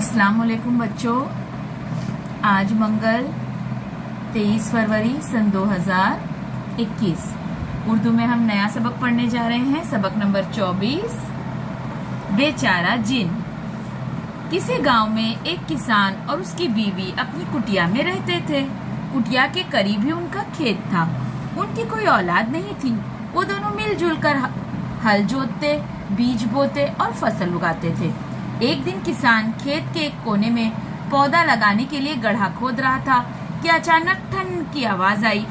अस्सलाम वालेकुम बच्चों। आज मंगल 23 फरवरी सन 2021 उर्दू में हम नया सबक पढ़ने जा रहे हैं। सबक नंबर 24, बेचारा जिन। किसी गांव में एक किसान और उसकी बीवी अपनी कुटिया में रहते थे। कुटिया के करीब ही उनका खेत था। उनकी कोई औलाद नहीं थी। वो दोनों मिलजुल कर हल जोतते, बीज बोते और फसल उगाते थे। एक दिन किसान खेत के एक कोने में पौधा लगाने के लिए गड्ढा खोद रहा था कि अचानक ठन की आवाज आई।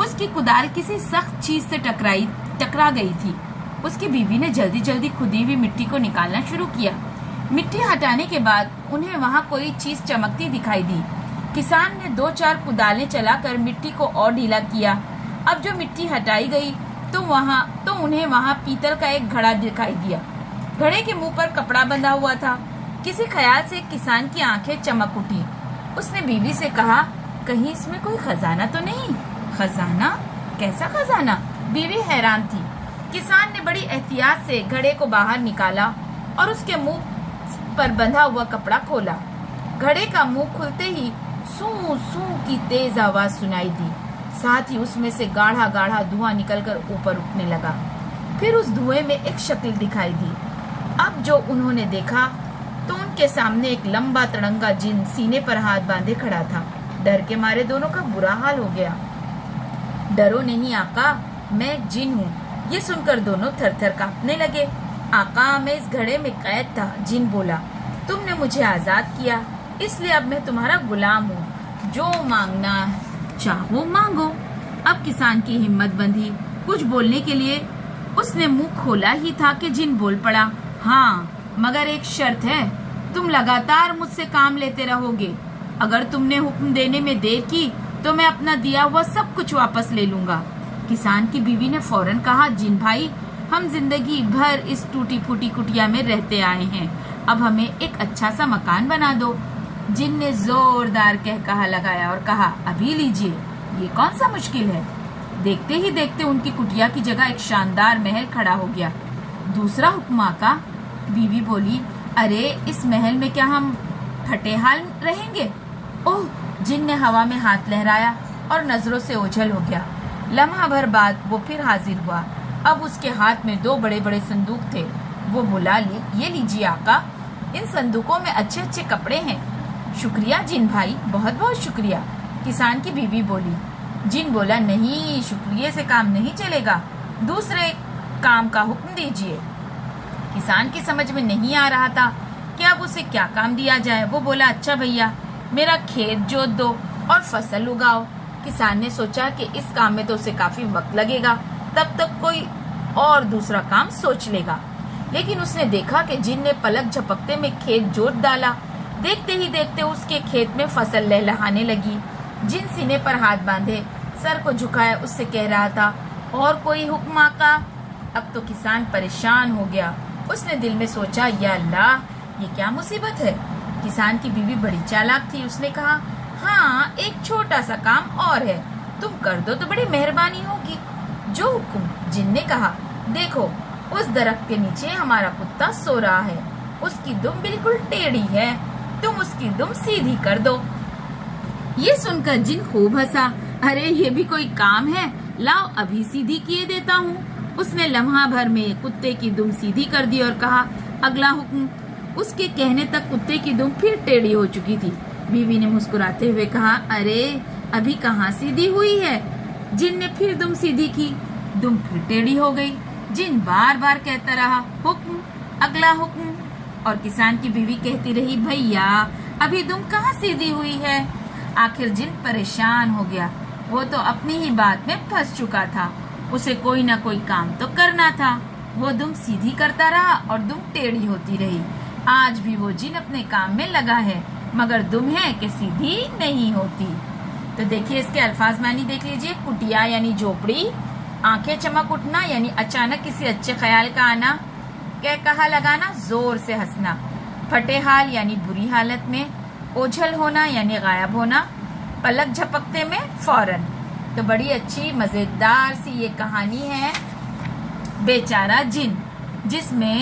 उसकी कुदाल किसी सख्त चीज से टकरा गई थी। उसकी बीवी ने जल्दी जल्दी खुदी हुई मिट्टी को निकालना शुरू किया। मिट्टी हटाने के बाद उन्हें वहाँ कोई चीज चमकती दिखाई दी। किसान ने 2-4 कुदालें चलाकर मिट्टी को और ढीला किया। अब जो मिट्टी हटाई गई तो उन्हें वहाँ पीतल का एक घड़ा दिखाई दिया। घड़े के मुंह पर कपड़ा बंधा हुआ था। किसी ख्याल से किसान की आंखें चमक उठी। उसने बीवी से कहा, कहीं इसमें कोई खजाना तो नहीं? खजाना? कैसा खजाना? बीवी हैरान थी। किसान ने बड़ी एहतियात से घड़े को बाहर निकाला और उसके मुंह पर बंधा हुआ कपड़ा खोला। घड़े का मुंह खुलते ही सू सू की तेज आवाज सुनाई दी। साथ ही उसमें से गाढ़ा गाढ़ा धुआं निकलकर ऊपर उठने लगा। फिर उस धुएं में एक शक्ल दिखाई दी। अब जो उन्होंने देखा तो उनके सामने एक लंबा तड़ंगा जिन सीने पर हाथ बांधे खड़ा था। डर के मारे दोनों का बुरा हाल हो गया। डरो नहीं आका, मैं एक जिन हूँ। ये सुनकर दोनों थर-थर कांपने लगे। आका, मैं इस घड़े में कैद था। जिन बोला, तुमने मुझे आजाद किया, इसलिए अब मैं तुम्हारा गुलाम हूँ। जो मांगना चाहो मांगो। अब किसान की हिम्मत बंधी। कुछ बोलने के लिए उसने मुंह खोला ही था कि जिन बोल पड़ा, हाँ, मगर एक शर्त है। तुम लगातार मुझसे काम लेते रहोगे। अगर तुमने हुक्म देने में देर की तो मैं अपना दिया हुआ सब कुछ वापस ले लूंगा। किसान की बीवी ने फौरन कहा, जिन भाई, हम जिंदगी भर इस टूटी फूटी कुटिया में रहते आए हैं। अब हमें एक अच्छा सा मकान बना दो। जिन ने जोरदार कहकहा लगाया और कहा, अभी लीजिए, ये कौन सा मुश्किल है। देखते ही देखते उनकी कुटिया की जगह एक शानदार महल खड़ा हो गया। दूसरा हुक्म आका। बीवी बोली, अरे इस महल में क्या हम फटेहाल रहेंगे? ओह! जिन ने हवा में हाथ लहराया और नजरों से ओझल हो गया। लम्हा भर बाद वो फिर हाजिर हुआ। अब उसके हाथ में 2 बड़े बड़े संदूक थे। वो बोला, ये लीजिए आका, इन संदूकों में अच्छे अच्छे कपड़े हैं। शुक्रिया जिन भाई, बहुत बहुत शुक्रिया। किसान की बीवी बोली। जिन बोला, नहीं, शुक्रिया से काम नहीं चलेगा, दूसरे काम का हुक्म दीजिए। किसान की समझ में नहीं आ रहा था कि अब उसे क्या काम दिया जाए। वो बोला, अच्छा भैया, मेरा खेत जोत दो और फसल उगाओ। किसान ने सोचा कि इस काम में तो उसे काफी वक्त लगेगा, तब तक कोई और दूसरा काम सोच लेगा। लेकिन उसने देखा कि जिन ने पलक झपकते में खेत जोत डाला। देखते ही देखते उसके खेत में फसल लहलहाने लगी। जिन सीने पर हाथ बांधे सर को झुकाए उससे कह रहा था, और कोई हुक्म आका। अब तो किसान परेशान हो गया। उसने दिल में सोचा, या अल्लाह, ये क्या मुसीबत है। किसान की बीवी बड़ी चालाक थी। उसने कहा, हाँ, एक छोटा सा काम और है, तुम कर दो तो बड़ी मेहरबानी होगी। जो हुक्म। जिन ने कहा, देखो, उस दरख्त के नीचे हमारा कुत्ता सो रहा है। उसकी दुम बिल्कुल टेढ़ी है, तुम उसकी दुम सीधी कर दो। ये सुनकर जिन खूब हंसा। अरे ये भी कोई काम है, लाओ अभी सीधी किए देता हूँ। उसने लम्हा भर में कुत्ते की दुम सीधी कर दी और कहा, अगला हुक्म। उसके कहने तक कुत्ते की दुम फिर टेढ़ी हो चुकी थी। बीवी ने मुस्कुराते हुए कहा, अरे अभी कहाँ सीधी हुई है। जिन ने फिर दुम सीधी की, दुम फिर टेढ़ी हो गई। जिन बार बार कहता रहा, हुक्म, अगला हुक्म। और किसान की बीवी कहती रही, भैया अभी दुम कहाँ सीधी हुई है। आखिर जिन परेशान हो गया। वो तो अपनी ही बात में फंस चुका था। उसे कोई ना कोई काम तो करना था। वो दुम सीधी करता रहा और दुम टेढ़ी होती रही। आज भी वो जिन अपने काम में लगा है, मगर दुम है कि सीधी नहीं होती। तो देखिए, इसके अल्फाज मानी देख लीजिए। कुटिया यानी झोपड़ी, आंखें चमक उठना यानी अचानक किसी अच्छे ख्याल का आना, कहकहा लगाना, जोर से हंसना, फटेहाल यानी बुरी हालत में, ओझल होना यानी गायब होना, पलक झपकते में फौरन। तो बड़ी अच्छी मजेदार सी ये कहानी है, बेचारा जिन, जिसमें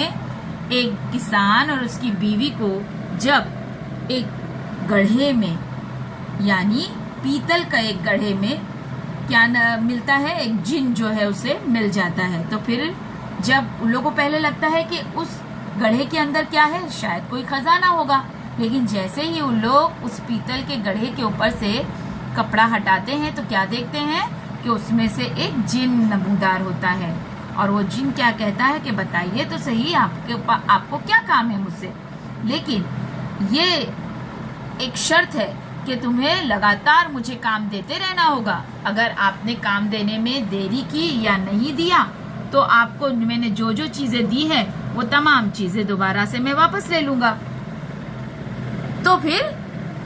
एक किसान और उसकी बीवी को जब एक गड्ढे में, यानी पीतल का एक गड्ढे में क्या मिलता है, एक जिन जो है उसे मिल जाता है। तो फिर जब उन लोगों को पहले लगता है कि उस गड्ढे के अंदर क्या है, शायद कोई खजाना होगा, लेकिन जैसे ही उन लोग उस पीतल के गड्ढे के ऊपर से कपड़ा हटाते हैं तो क्या देखते हैं कि उसमें से एक जिन नमूदार होता है। और वो जिन क्या कहता है कि बताइए तो सही, आपको क्या काम है मुझसे, लेकिन ये एक शर्त है कि तुम्हें लगातार मुझे काम देते रहना होगा। अगर आपने काम देने में देरी की या नहीं दिया तो आपको मैंने जो जो चीजें दी है वो तमाम चीजें दोबारा से मैं वापस ले लूंगा। तो फिर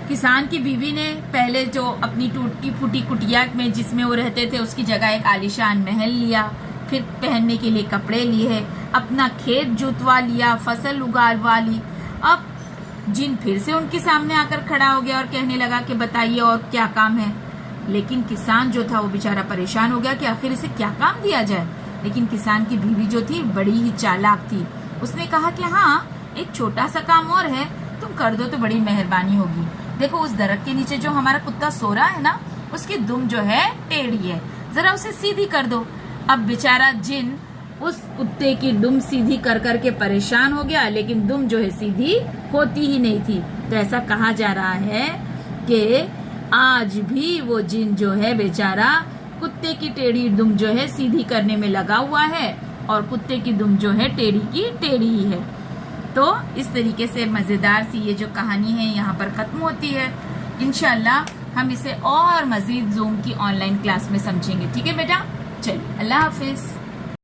किसान की बीवी ने पहले जो अपनी टूटी फूटी कुटिया में जिसमें वो रहते थे उसकी जगह एक आलीशान महल लिया, फिर पहनने के लिए कपड़े लिए, अपना खेत जोतवा लिया, फसल उगावा ली। अब जिन फिर से उनके सामने आकर खड़ा हो गया और कहने लगा कि बताइए और क्या काम है। लेकिन किसान जो था वो बेचारा परेशान हो गया कि आखिर इसे क्या काम दिया जाए। लेकिन किसान की बीवी जो थी बड़ी ही चालाक थी, उसने कहा कि हाँ, एक छोटा सा काम और है, तुम कर दो तो बड़ी मेहरबानी होगी। देखो उस दरख्त के नीचे जो हमारा कुत्ता सो रहा है ना, उसकी दुम जो है टेढ़ी है, जरा उसे सीधी कर दो। अब बेचारा जिन उस कुत्ते की दुम सीधी कर करके परेशान हो गया, लेकिन दुम जो है सीधी होती ही नहीं थी। तो ऐसा कहा जा रहा है कि आज भी वो जिन जो है बेचारा कुत्ते की टेढ़ी दुम जो है सीधी करने में लगा हुआ है, और कुत्ते की दुम जो है टेढ़ी की टेढ़ी ही है। तो इस तरीके से मजेदार सी ये जो कहानी है यहाँ पर खत्म होती है। इंशाल्लाह हम इसे और मजीद जूम की ऑनलाइन क्लास में समझेंगे। ठीक है बेटा, चलिए, अल्लाह हाफिज।